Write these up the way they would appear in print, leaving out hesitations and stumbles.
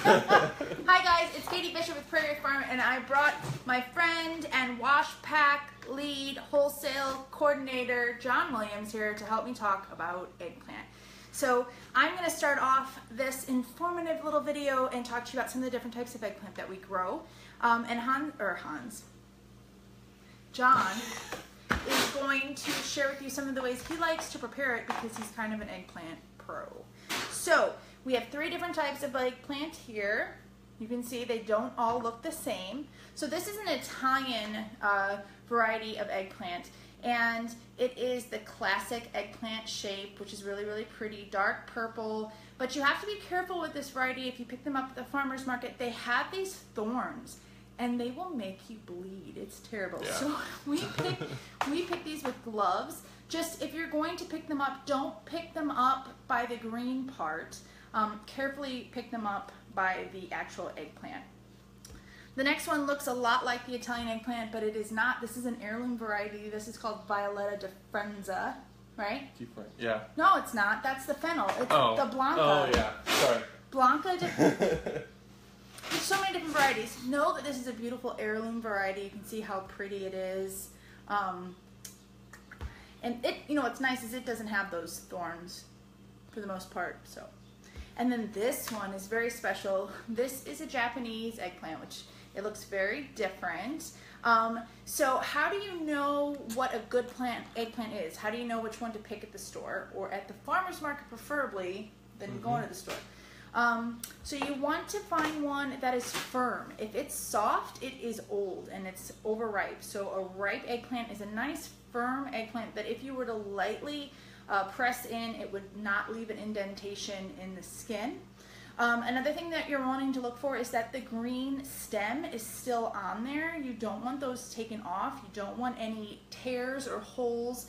Hi guys, it's Katie Bishop with PrairiErth Farm, and I brought my friend and wash pack lead wholesale coordinator John Williams here to help me talk about eggplant. So I'm going to start off this informative little video and talk to you about some of the different types of eggplant that we grow. John is going to share with you some of the ways he likes to prepare it because he's kind of an eggplant pro. So we have 3 different types of eggplant here. You can see they don't all look the same. So this is an Italian variety of eggplant, and it is the classic eggplant shape, which is really, really pretty, dark purple. But you have to be careful with this variety. If you pick them up at the farmer's market, they have these thorns, and they will make you bleed. It's terrible. Yeah. So we pick these with gloves. Just if you're going to pick them up, don't pick them up by the green part. Carefully pick them up by the actual eggplant. The next one looks a lot like the Italian eggplant, but it is not. This is an heirloom variety. This is called Violetta di Frenza, right? Yeah. No, it's not. That's the fennel. It's the Blanca. Oh, yeah. Sorry. Blanca di... There's so many different varieties. Know that this is a beautiful heirloom variety. You can see how pretty it is. And it, what's nice is it doesn't have those thorns for the most part. So, and then this one is very special. This is a Japanese eggplant, which it looks very different. So how do you know what a good eggplant is? How do you know which one to pick at the store or at the farmer's market, preferably, than going to the store? So you want to find one that is firm. If it's soft, it is old and it's overripe. So a ripe eggplant is a nice firm eggplant that if you were to lightly press in, it would not leave an indentation in the skin. Another thing that you're wanting to look for is that the green stem is still on there. You don't want those taken off. You don't want any tears or holes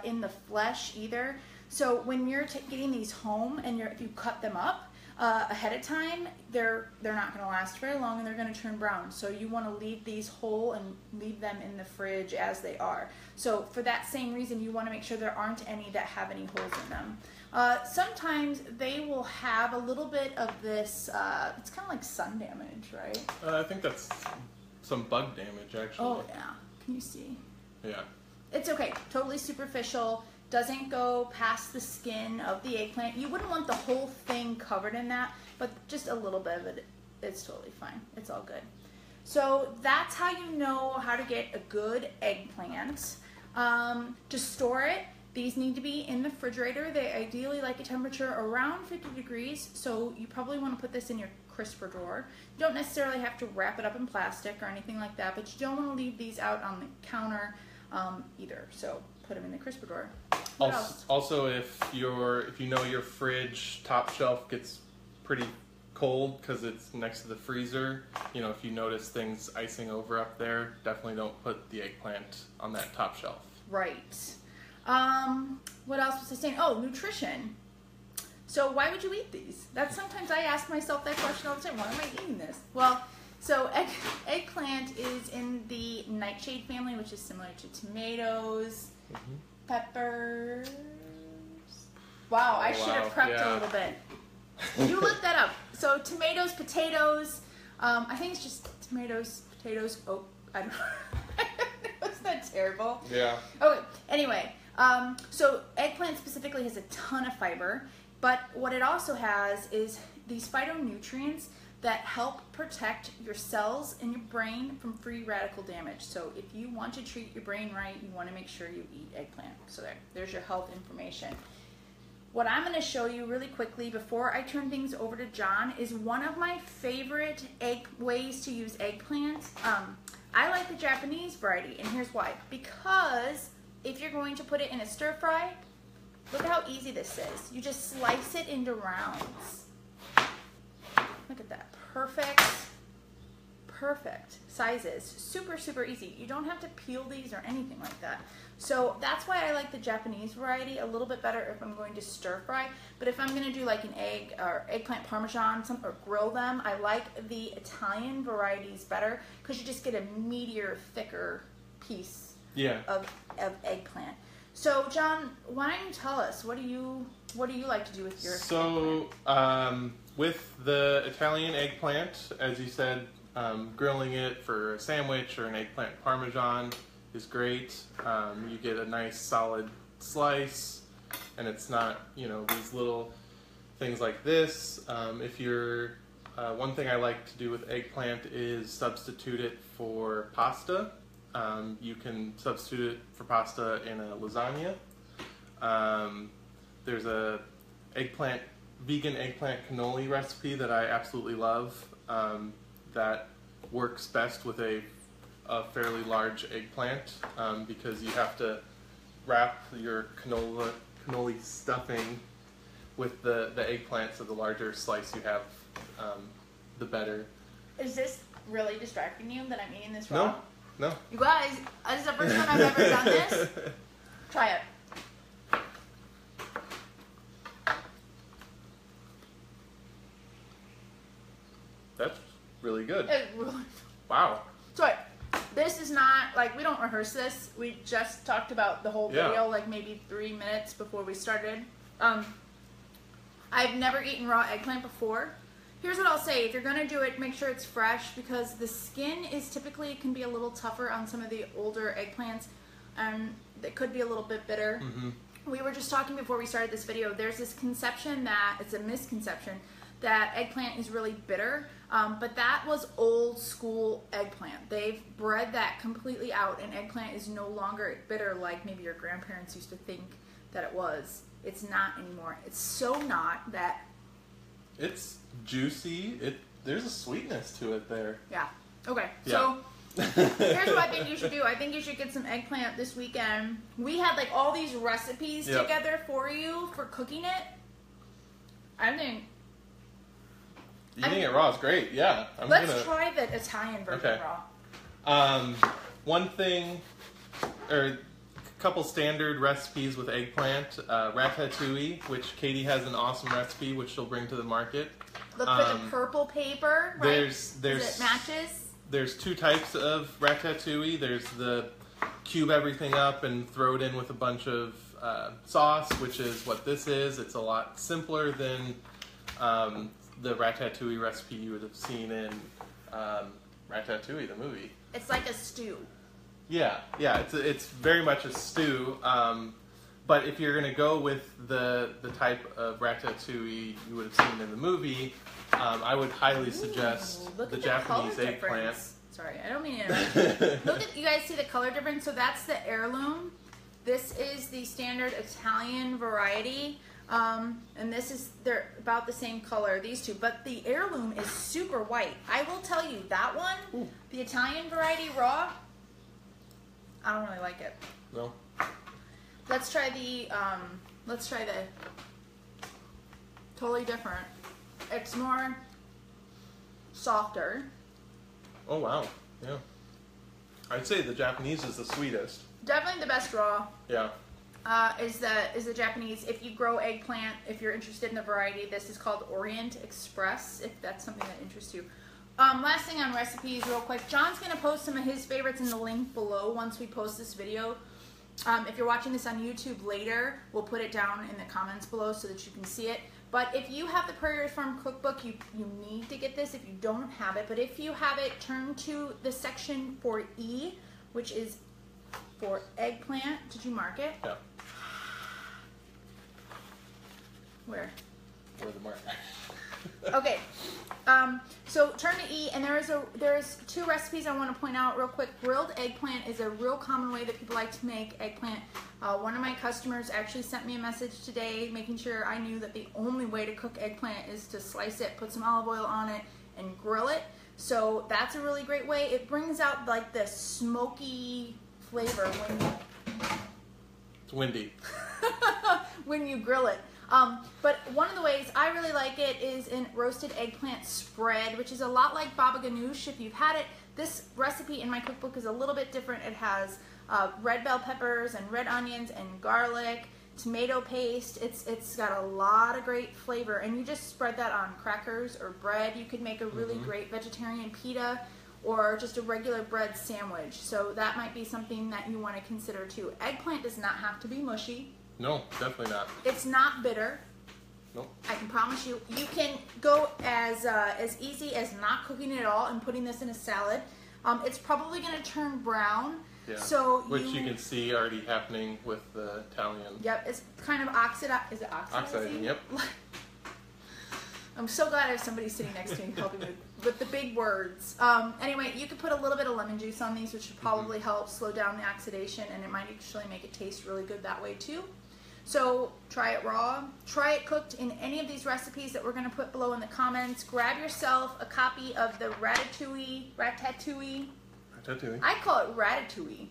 in the flesh either. So when you're getting these home and if you cut them up ahead of time, they're not going to last very long and they're going to turn brown. So you want to leave these whole and leave them in the fridge as they are. So for that same reason, you want to make sure there aren't any that have any holes in them. Sometimes they will have a little bit of this, it's kind of like sun damage, right? I think that's some bug damage, actually. Oh, yeah. Can you see? Yeah. It's okay. Totally superficial. Doesn't go past the skin of the eggplant. You wouldn't want the whole thing covered in that, but just a little bit of it, it's totally fine. It's all good. So that's how you know how to get a good eggplant. To store it, these need to be in the refrigerator. They ideally like a temperature around 50 degrees, so you probably want to put this in your crisper drawer. You don't necessarily have to wrap it up in plastic or anything like that, but you don't want to leave these out on the counter either, so put them in the crisper drawer. Also, if you know your fridge top shelf gets pretty cold because it's next to the freezer, if you notice things icing over up there, definitely don't put the eggplant on that top shelf. Right. What else was I saying? Oh, nutrition. So why would you eat these? Sometimes I ask myself that question all the time. Why am I eating this? Well, so eggplant is in the nightshade family, which is similar to tomatoes, peppers. Wow, I should have prepped a little bit. You look that up. So tomatoes, potatoes. I think it's just tomatoes, potatoes. Oh, I don't know. Wasn't that terrible? Yeah. Okay. Anyway, so eggplant specifically has a ton of fiber, but what it also has is these phytonutrients that help protect your cells in your brain from free radical damage. So if you want to treat your brain right, you want to make sure you eat eggplant. So there's your health information. What I'm going to show you really quickly before I turn things over to John is one of my favorite ways to use eggplant. I like the Japanese variety, and here's why. Because if you're going to put it in a stir fry, look at how easy this is. You just slice it into rounds. Look at that. Perfect sizes. Super, super easy. You don't have to peel these or anything like that. So that's why I like the Japanese variety a little bit better if I'm going to stir fry. But if I'm going to do like an egg or eggplant parmesan or grill them, I like the Italian varieties better because you just get a meatier, thicker piece of eggplant. So, John, why don't you tell us what do you like to do with your eggplant? With the Italian eggplant, as you said, grilling it for a sandwich or an eggplant parmesan is great. You get a nice solid slice, and it's not, these little things like this. If you're one thing I like to do with eggplant is substitute it for pasta. You can substitute it for pasta in a lasagna. There's a vegan eggplant cannoli recipe that I absolutely love that works best with a fairly large eggplant because you have to wrap your cannoli stuffing with the eggplant, so the larger slice you have, the better. Is this really distracting you that I'm eating this raw? No. You guys, this is the first time I've ever done this. Try it. That's really good. It's really... Wow. So this is not, like, we don't rehearse this. We just talked about the whole video, like, maybe 3 minutes before we started. I've never eaten raw eggplant before. Here's what I'll say. If you're going to do it, make sure it's fresh because the skin is typically can be a little tougher on some of the older eggplants and it could be a little bit bitter. Mm-hmm. We were just talking before we started this video. There's this conception that, it's a misconception, that eggplant is really bitter, but that was old school eggplant. They've bred that completely out and eggplant is no longer bitter like maybe your grandparents used to think that it was. It's not anymore. It's so not that... It's juicy. There's a sweetness to it there. Yeah. Okay. Yeah. So here's what I think you should do. I think you should get some eggplant this weekend. We had like all these recipes together for you for cooking it. I think eating it raw is great. Yeah. Let's try the Italian version raw. One thing, or couple standard recipes with eggplant, ratatouille, which Katie has an awesome recipe which she'll bring to the market. Look for the purple paper, right? There's it matches. There's two types of ratatouille. There's the cube everything up and throw it in with a bunch of sauce, which is what this is. It's a lot simpler than the ratatouille recipe you would have seen in Ratatouille, the movie. It's like a stew. Yeah, it's very much a stew. But if you're gonna go with the type of ratatouille you would have seen in the movie, I would highly suggest the Japanese eggplant. Sorry, I don't mean to. Look at, you guys see the color difference? So that's the heirloom. This is the standard Italian variety. And they're about the same color, these two, but the heirloom is super white. I will tell you, that one, the Italian variety raw, I don't really like it. No. Let's try the totally different. It's more softer. Oh wow, yeah. I'd say the Japanese is the sweetest. Definitely the best raw. Yeah. Is the Japanese. If you grow eggplant, if you're interested in the variety, this is called Orient Express, if that's something that interests you. Last thing on recipes real quick. John's going to post some of his favorites in the link below once we post this video. If you're watching this on YouTube later, we'll put it down in the comments below so that you can see it. But if you have the PrairiErth Farm Cookbook, you need to get this if you don't have it. But if you have it, turn to the section for E, which is for eggplant. Did you mark it? Yeah. Where? Where the mark? Okay. So turn to E, and there's two recipes I want to point out real quick. Grilled eggplant is a real common way that people like to make eggplant. One of my customers actually sent me a message today making sure I knew that the only way to cook eggplant is to slice it, put some olive oil on it, and grill it. So that's a really great way. It brings out like the smoky flavor when it's windy. when you grill it. But one of the ways I really like it is in roasted eggplant spread, which is a lot like baba ganoush if you've had it. This recipe in my cookbook is a little bit different. It has red bell peppers and red onions and garlic, tomato paste. It's got a lot of great flavor, and you just spread that on crackers or bread. You could make a really great vegetarian pita or just a regular bread sandwich. So that might be something that you want to consider too. Eggplant does not have to be mushy. No, definitely not. It's not bitter. Nope. I can promise you. You can go as easy as not cooking it at all and putting this in a salad. It's probably going to turn brown. Yeah. So which you can see already happening with the Italian. Yep, it's kind of oxidized. Is it oxidizing? Yep. I'm so glad I have somebody sitting next to me helping me with the big words. Anyway, you could put a little bit of lemon juice on these, which should probably help slow down the oxidation, and it might actually make it taste really good that way too. So try it raw, try it cooked in any of these recipes that we're going to put below in the comments. Grab yourself a copy of the Ratatouille. I call it Ratatouille.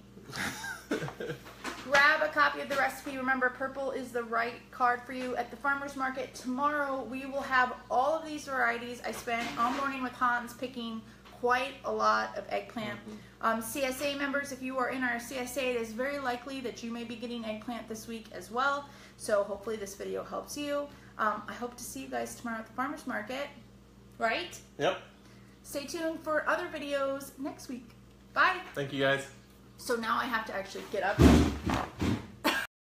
Grab a copy of the recipe. Remember, purple is the right card for you at the farmer's market. Tomorrow we will have all of these varieties. I spent all morning with Hans picking quite a lot of eggplant. CSA members, if you are in our CSA, it is very likely that you may be getting eggplant this week as well. So hopefully this video helps you. I hope to see you guys tomorrow at the farmer's market. Right? Yep. Stay tuned for other videos next week. Bye. Thank you guys. So now I have to actually get up.